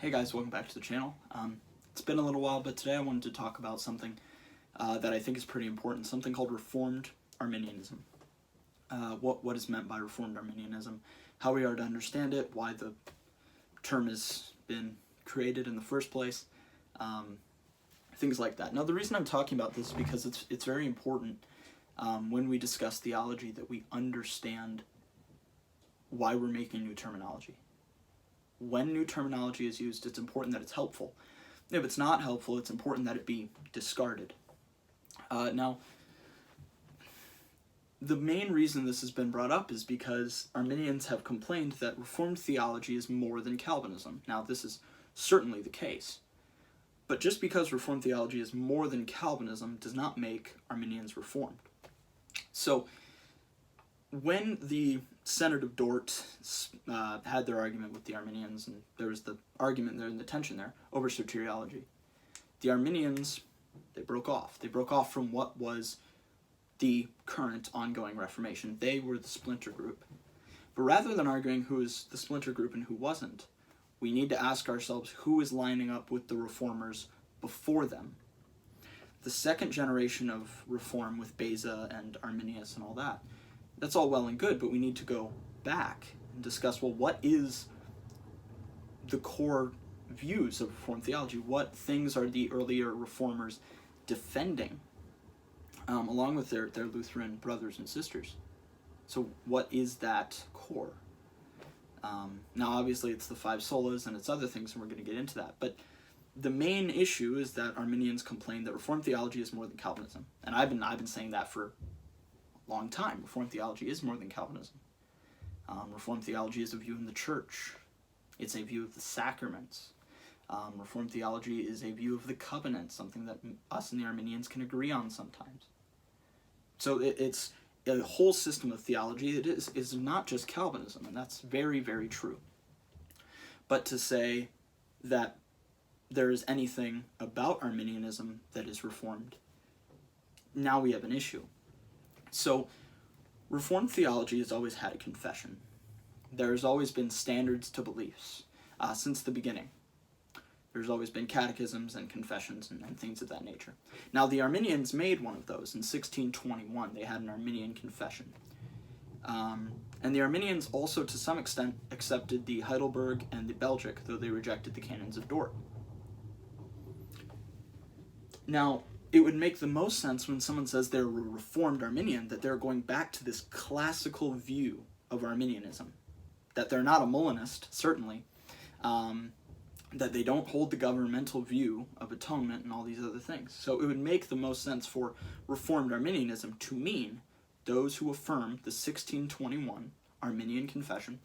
Hey guys, welcome back to the channel. It's been a little while, but today I wanted to talk about something that I think is pretty important, something called Reformed Arminianism. What is meant by Reformed Arminianism, how we are to understand it, why the term has been created in the first place, things like that. Now the reason I'm talking about this is because it's very important when we discuss theology that we understand why we're making new terminology. When new terminology is used, it's important that it's helpful. If it's not helpful, it's important that it be discarded. Now, the main reason this has been brought up is because Arminians have complained that Reformed theology is more than Calvinism. Now, this is certainly the case. But just because Reformed theology is more than Calvinism does not make Arminians Reformed. So, when the Synod of Dort had their argument with the Arminians, and there was the argument there and the tension there over soteriology, the Arminians, they broke off. They broke off from what was the current ongoing Reformation. They were the splinter group. But rather than arguing who is the splinter group and who wasn't, we need to ask ourselves who is lining up with the reformers before them. The second generation of reform with Beza and Arminius and all that, that's all well and good, but we need to go back and discuss, well, what is the core views of Reformed theology? What things are the earlier reformers defending, along with their Lutheran brothers and sisters? So what is that core? Now, obviously, it's the five solas and it's other things, and we're going to get into that. But the main issue is that Arminians complain that Reformed theology is more than Calvinism, and I've been saying that for long time. Reformed theology is more than Calvinism. Reformed theology is a view in the church. It's a view of the sacraments. Reformed theology is a view of the covenant, something that us and the Arminians can agree on sometimes. So it's a whole system of theology. It is not just Calvinism, and that's very, very true. But to say that there is anything about Arminianism that is Reformed, now we have an issue. So, Reformed theology has always had a confession. There's always been standards to beliefs since the beginning. There's always been catechisms and confessions and things of that nature. Now, the Arminians made one of those in 1621. They had an Arminian confession. And the Arminians also, to some extent, accepted the Heidelberg and the Belgic, though they rejected the canons of Dort. Now, it would make the most sense when someone says they're a Reformed Arminian that they're going back to this classical view of Arminianism, that they're not a Molinist, certainly, that they don't hold the governmental view of atonement and all these other things. So it would make the most sense for Reformed Arminianism to mean those who affirm the 1621 Arminian Confession,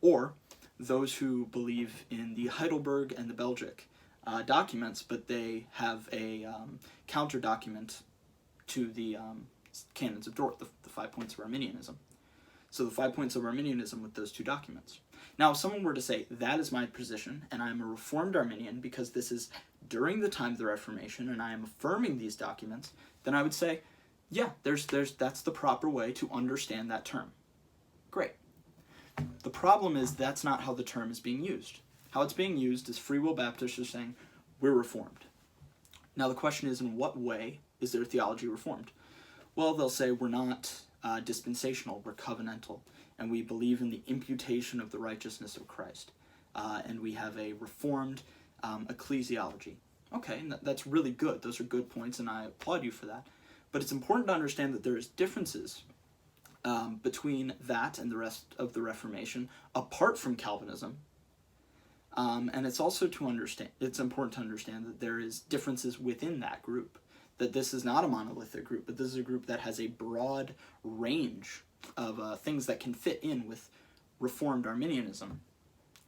or those who believe in the Heidelberg and the Belgic documents, but they have a counter document to the canons of Dort, the 5 points of Arminianism. So the 5 points of Arminianism with those two documents. Now, if someone were to say, that is my position, and I am a Reformed Arminian because this is during the time of the Reformation, and I am affirming these documents, then I would say, yeah, that's the proper way to understand that term. Great. The problem is that's not how the term is being used. How it's being used is Free Will Baptists are saying, we're Reformed. Now the question is, in what way is their theology Reformed? Well, they'll say we're not dispensational, we're covenantal, and we believe in the imputation of the righteousness of Christ. And we have a Reformed ecclesiology. Okay, and that's really good. Those are good points, and I applaud you for that. But it's important to understand that there's differences between that and the rest of the Reformation, apart from Calvinism. And it's also it's important to understand that there is differences within that group, that this is not a monolithic group, but this is a group that has a broad range of things that can fit in with Reformed Arminianism.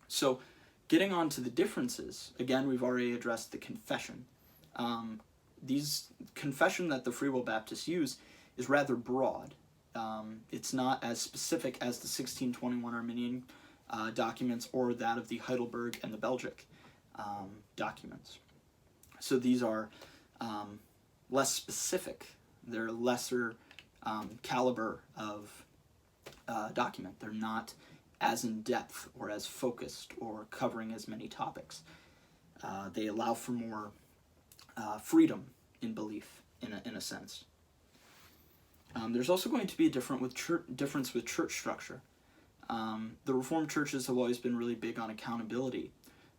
So getting on to the differences, again, we've already addressed the confession. These confession that the Free Will Baptists use is rather broad. It's not as specific as the 1621 Arminian documents or that of the Heidelberg and the Belgic documents. So these are less specific. They're lesser caliber of document. They're not as in-depth or as focused or covering as many topics. They allow for more freedom in belief, in a sense. There's also going to be a difference with church structure. The Reformed churches have always been really big on accountability,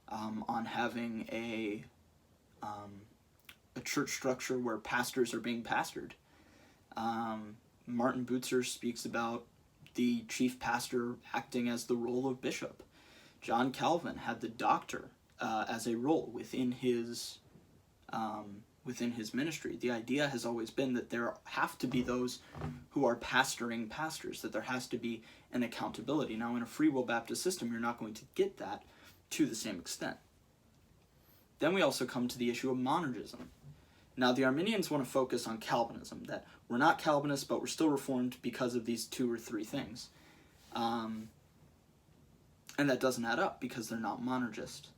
on having a church structure where pastors are being pastored. Martin Bucer speaks about the chief pastor acting as the role of bishop. John Calvin had the doctor as a role within his ministry. The idea has always been that there have to be those who are pastoring pastors, that there has to be an accountability. Now, in a free will Baptist system, you're not going to get that to the same extent. Then we also come to the issue of monergism. Now, the Arminians want to focus on Calvinism, that we're not Calvinists, but we're still Reformed because of these 2 or 3 things. And that doesn't add up because they're not monergist.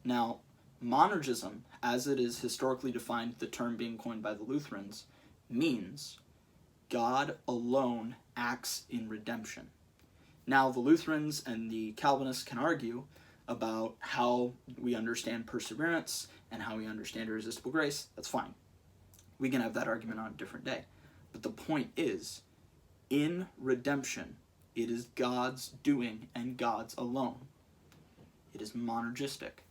Now, monergism, as it is historically defined, the term being coined by the Lutherans, means God alone acts in redemption. Now, the Lutherans and the Calvinists can argue about how we understand perseverance and how we understand irresistible grace. That's fine. We can have that argument on a different day. But the point is, in redemption, it is God's doing and God's alone. It is monergistic.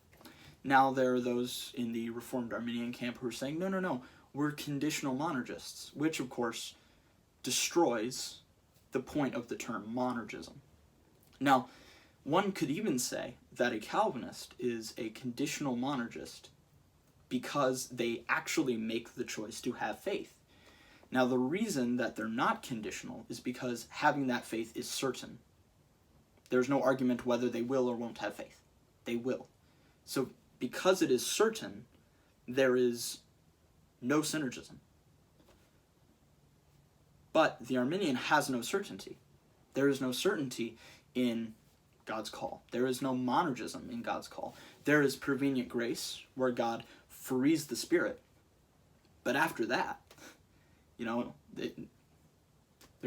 Now, there are those in the Reformed Arminian camp who are saying, no, we're conditional monergists, which, of course, destroys the point of the term monergism. Now, one could even say that a Calvinist is a conditional monergist because they actually make the choice to have faith. Now, the reason that they're not conditional is because having that faith is certain. There's no argument whether they will or won't have faith. They will. So, because it is certain, there is no synergism. But the Arminian has no certainty. There is no certainty in God's call. There is no monergism in God's call. There is prevenient grace, where God frees the Spirit. But after that, there's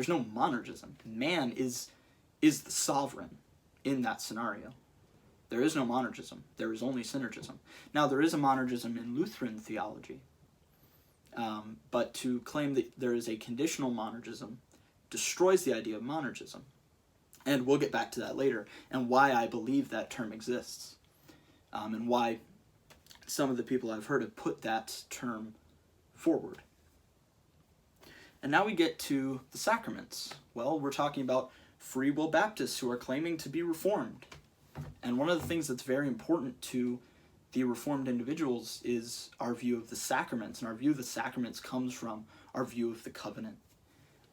no monergism. Man is the sovereign in that scenario. There is no monergism. There is only synergism. Now, there is a monergism in Lutheran theology, but to claim that there is a conditional monergism destroys the idea of monergism. And we'll get back to that later, and why I believe that term exists, and why some of the people I've heard have put that term forward. And now we get to the sacraments. Well, we're talking about free will Baptists who are claiming to be Reformed. And one of the things that's very important to the Reformed individuals is our view of the sacraments. And our view of the sacraments comes from our view of the covenant.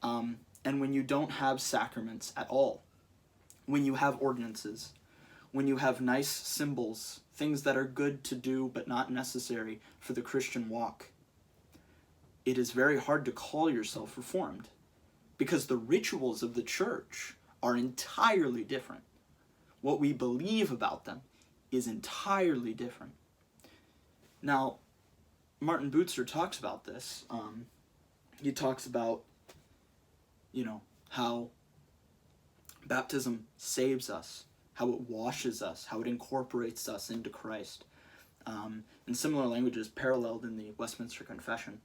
And when you don't have sacraments at all, when you have ordinances, when you have nice symbols, things that are good to do but not necessary for the Christian walk, it is very hard to call yourself Reformed, because the rituals of the church are entirely different. What we believe about them is entirely different. Now, Martin Bucer talks about this. He talks about, how baptism saves us, how it washes us, how it incorporates us into Christ. And similar language is paralleled in the Westminster Confession,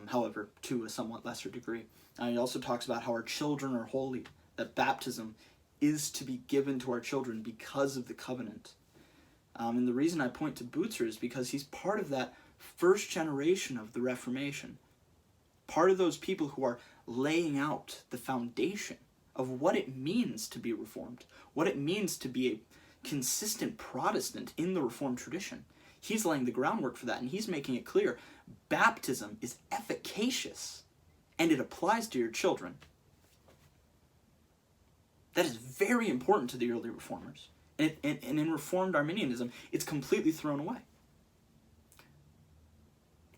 however, to a somewhat lesser degree. He also talks about how our children are holy, that baptism is to be given to our children because of the covenant. And the reason I point to Bucer is because he's part of that first generation of the Reformation. Part of those people who are laying out the foundation of what it means to be Reformed, what it means to be a consistent Protestant in the Reformed tradition. He's laying the groundwork for that, and he's making it clear baptism is efficacious, and it applies to your children. That is very important to the early Reformers. And in Reformed Arminianism, it's completely thrown away.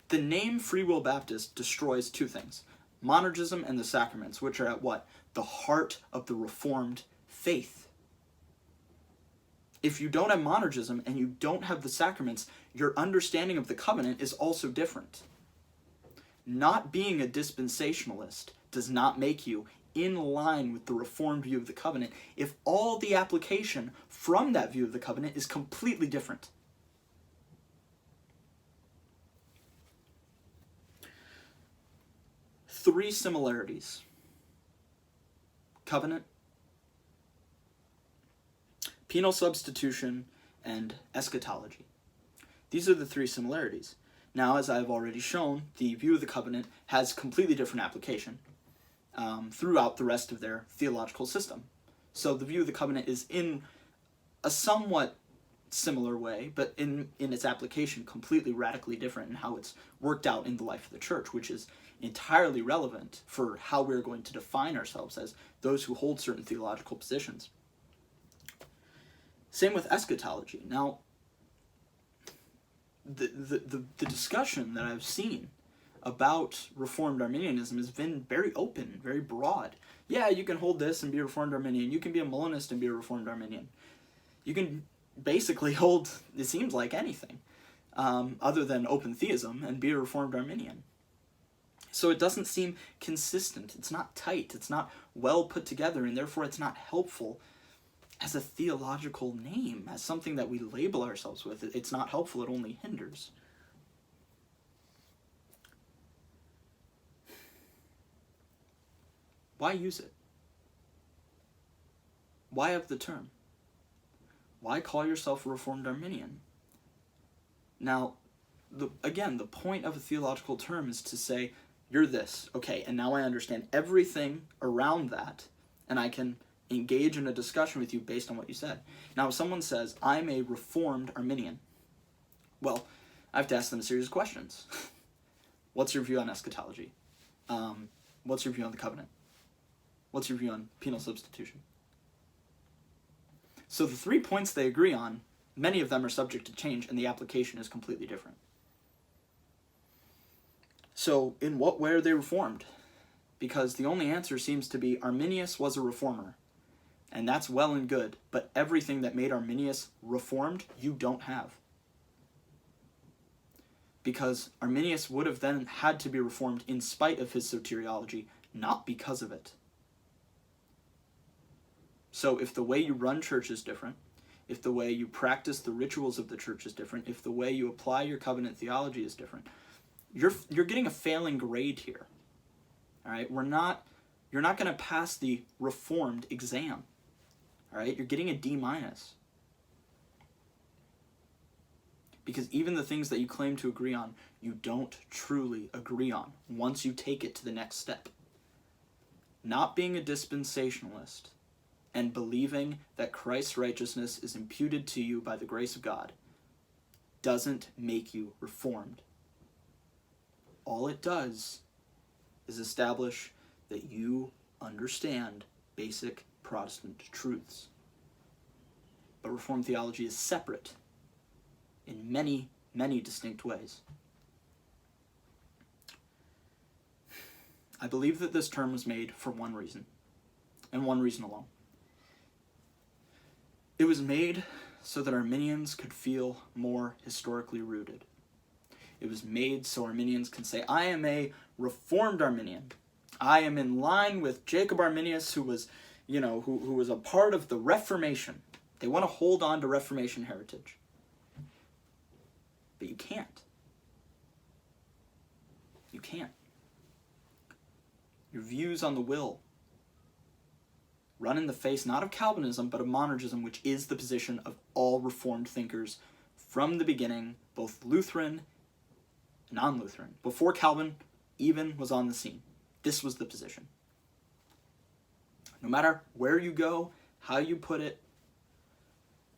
The name Free Will Baptist destroys 2 things. Monergism and the sacraments, which are at what? The heart of the Reformed faith. If you don't have monergism and you don't have the sacraments, your understanding of the covenant is also different. Not being a dispensationalist does not make you in line with the Reformed view of the covenant if all the application from that view of the covenant is completely different. three similarities: covenant, penal substitution, and eschatology. These are the three similarities. Now, as I've already shown, the view of the covenant has completely different application throughout the rest of their theological system. So the view of the covenant is in a somewhat similar way, but in its application completely radically different in how it's worked out in the life of the church, which is entirely relevant for how we're going to define ourselves as those who hold certain theological positions. Same with eschatology. Now, the discussion that I've seen about Reformed Arminianism has been very open, very broad. Yeah, you can hold this and be a Reformed Arminian. You can be a Molinist and be a Reformed Arminian. You can basically hold, it seems like, anything other than open theism and be a Reformed Arminian. So it doesn't seem consistent. It's not tight. It's not well put together, and therefore it's not helpful as a theological name, as something that we label ourselves with. It's not helpful. It only hinders. Why use it? Why have the term? Why call yourself a Reformed Arminian? Now, again, the point of a theological term is to say, you're this. Okay, and now I understand everything around that, and I can engage in a discussion with you based on what you said. Now, if someone says, I'm a Reformed Arminian, well, I have to ask them a series of questions. What's your view on eschatology? What's your view on the covenant? What's your view on penal substitution? So the 3 points they agree on, many of them are subject to change, and the application is completely different. So in what way are they Reformed? Because the only answer seems to be Arminius was a reformer. And that's well and good, but everything that made Arminius Reformed, you don't have. Because Arminius would have then had to be Reformed in spite of his soteriology, not because of it. So if the way you run church is different, if the way you practice the rituals of the church is different, if the way you apply your covenant theology is different, you're getting a failing grade here. All right, you're not going to pass the Reformed exam. All right, you're getting a D-. Because even the things that you claim to agree on, you don't truly agree on once you take it to the next step. Not being a dispensationalist and believing that Christ's righteousness is imputed to you by the grace of God doesn't make you Reformed. All it does is establish that you understand basic Protestant truths. But Reformed theology is separate in many, many distinct ways. I believe that this term was made for one reason, and one reason alone. It was made so that Arminians could feel more historically rooted. It was made so Arminians can say, I am a Reformed Arminian. I am in line with Jacob Arminius, who was, who was a part of the Reformation. They want to hold on to Reformation heritage. But you can't. You can't. Your views on the will run in the face not of Calvinism, but of monergism, which is the position of all Reformed thinkers from the beginning, both Lutheran and non-Lutheran. Before Calvin even was on the scene, this was the position. No matter where you go, how you put it,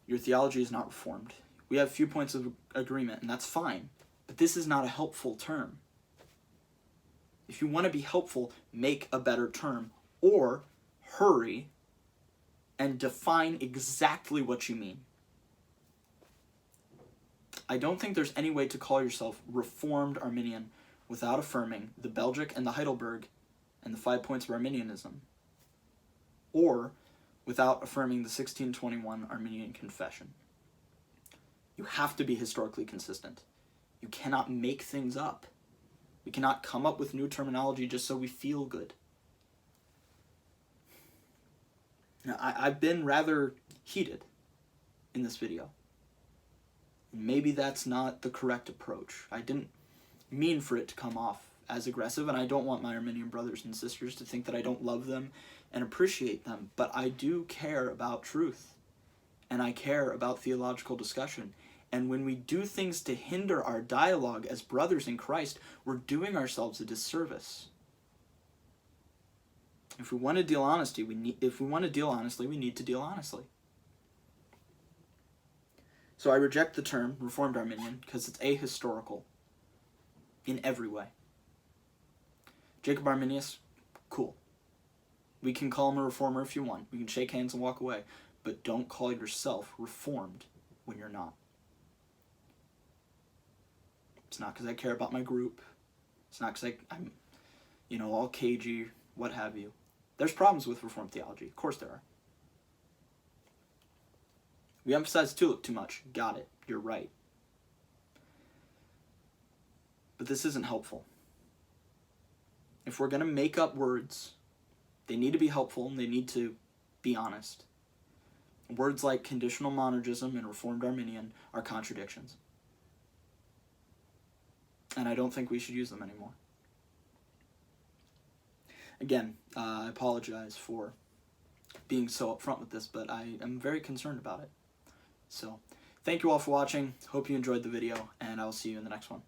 your theology is not Reformed. We have few points of agreement, and that's fine, but this is not a helpful term. If you want to be helpful, make a better term, or hurry and define exactly what you mean. I don't think there's any way to call yourself Reformed Arminian without affirming the Belgic and the Heidelberg and the 5 points of Arminianism, or without affirming the 1621 Arminian Confession. You have to be historically consistent. You cannot make things up. We cannot come up with new terminology just so we feel good. Now, I've been rather heated in this video. Maybe that's not the correct approach. I didn't mean for it to come off as aggressive, and I don't want my Arminian brothers and sisters to think that I don't love them and appreciate them, but I do care about truth, and I care about theological discussion. And when we do things to hinder our dialogue as brothers in Christ, we're doing ourselves a disservice. If we want to deal honestly, we need to deal honestly. So I reject the term Reformed Arminian because it's ahistorical in every way. Jacob Arminius, cool. We can call him a reformer if you want. We can shake hands and walk away. But don't call yourself reformed when you're not. It's not because I care about my group. It's not because I'm, all cagey, what have you. There's problems with Reformed theology. Of course there are. We emphasize tulip too much. Got it. You're right. But this isn't helpful. If we're going to make up words, they need to be helpful and they need to be honest. Words like conditional monergism and Reformed Arminian are contradictions. And I don't think we should use them anymore. Again, I apologize for being so upfront with this, but I am very concerned about it. So, thank you all for watching. Hope you enjoyed the video, and I will see you in the next one.